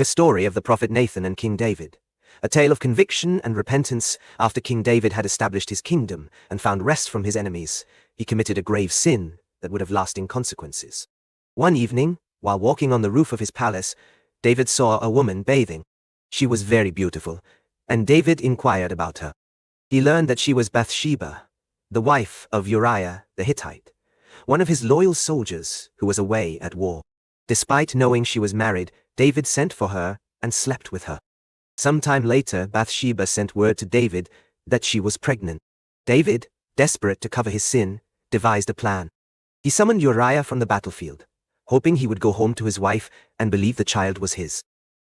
The story of the prophet Nathan and King David. A tale of conviction and repentance. After King David had established his kingdom and found rest from his enemies, he committed a grave sin that would have lasting consequences. One evening, while walking on the roof of his palace, David saw a woman bathing. She was very beautiful, and David inquired about her. He learned that she was Bathsheba, the wife of Uriah the Hittite, one of his loyal soldiers who was away at war. Despite knowing she was married, David sent for her and slept with her. Sometime later, Bathsheba sent word to David that she was pregnant. David, desperate to cover his sin, devised a plan. He summoned Uriah from the battlefield, hoping he would go home to his wife and believe the child was his.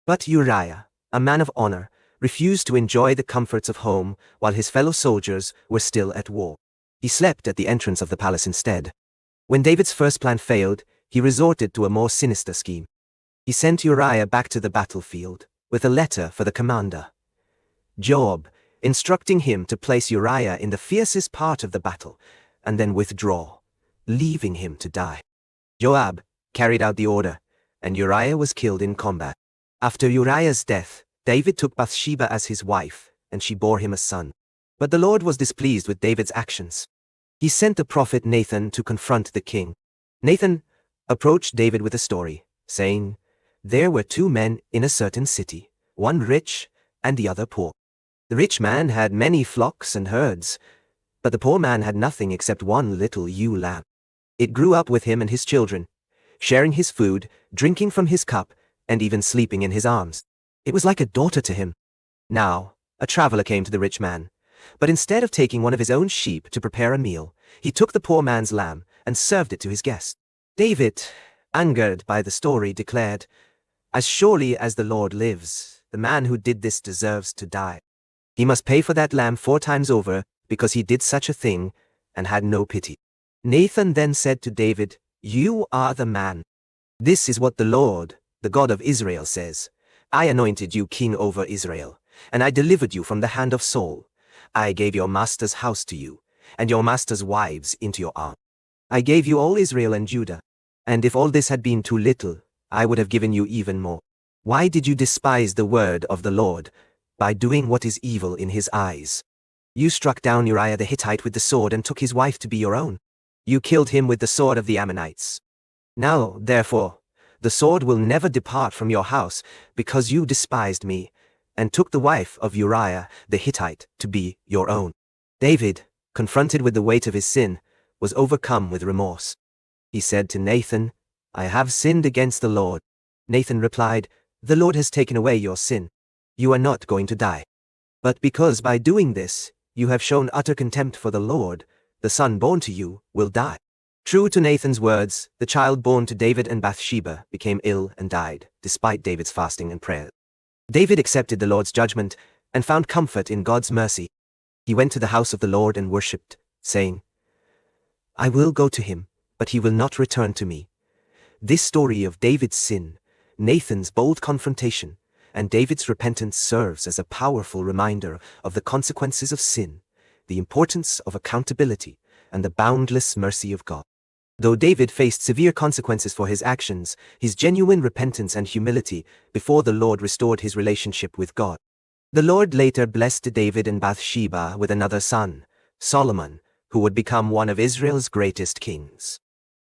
But Uriah, a man of honor, refused to enjoy the comforts of home while his fellow soldiers were still at war. He slept at the entrance of the palace instead. When David's first plan failed, he resorted to a more sinister scheme. He sent Uriah back to the battlefield with a letter for the commander, Joab, instructing him to place Uriah in the fiercest part of the battle and then withdraw, leaving him to die. Joab carried out the order, and Uriah was killed in combat. After Uriah's death, David took Bathsheba as his wife, and she bore him a son. But the Lord was displeased with David's actions. He sent the prophet Nathan to confront the king. Nathan approached David with a story, saying, "There were two men in a certain city, one rich and the other poor. The rich man had many flocks and herds, but the poor man had nothing except one little ewe lamb. It grew up with him and his children, sharing his food, drinking from his cup, and even sleeping in his arms. It was like a daughter to him. Now, a traveler came to the rich man, but instead of taking one of his own sheep to prepare a meal, he took the poor man's lamb and served it to his guest. David, angered by the story, declared, 'As surely as the Lord lives, the man who did this deserves to die. He must pay for that lamb 4 times over because he did such a thing and had no pity.' Nathan then said to David, 'You are the man. This is what the Lord, the God of Israel, says. I anointed you king over Israel, and I delivered you from the hand of Saul. I gave your master's house to you, and your master's wives into your arms. I gave you all Israel and Judah, and if all this had been too little, I would have given you even more. Why did you despise the word of the Lord by doing what is evil in his eyes? You struck down Uriah the Hittite with the sword and took his wife to be your own. You killed him with the sword of the Ammonites. Now, therefore, the sword will never depart from your house, because you despised me, and took the wife of Uriah the Hittite to be your own.' David, confronted with the weight of his sin, was overcome with remorse. He said to Nathan, 'I have sinned against the Lord.' Nathan replied, 'The Lord has taken away your sin. You are not going to die. But because by doing this, you have shown utter contempt for the Lord, the son born to you will die.' True to Nathan's words, the child born to David and Bathsheba became ill and died, despite David's fasting and prayer. David accepted the Lord's judgment and found comfort in God's mercy. He went to the house of the Lord and worshipped, saying, 'I will go to him, but he will not return to me.' This story of David's sin, Nathan's bold confrontation, and David's repentance serves as a powerful reminder of the consequences of sin, the importance of accountability, and the boundless mercy of God. Though David faced severe consequences for his actions, his genuine repentance and humility before the Lord restored his relationship with God. The Lord later blessed David and Bathsheba with another son, Solomon, who would become one of Israel's greatest kings.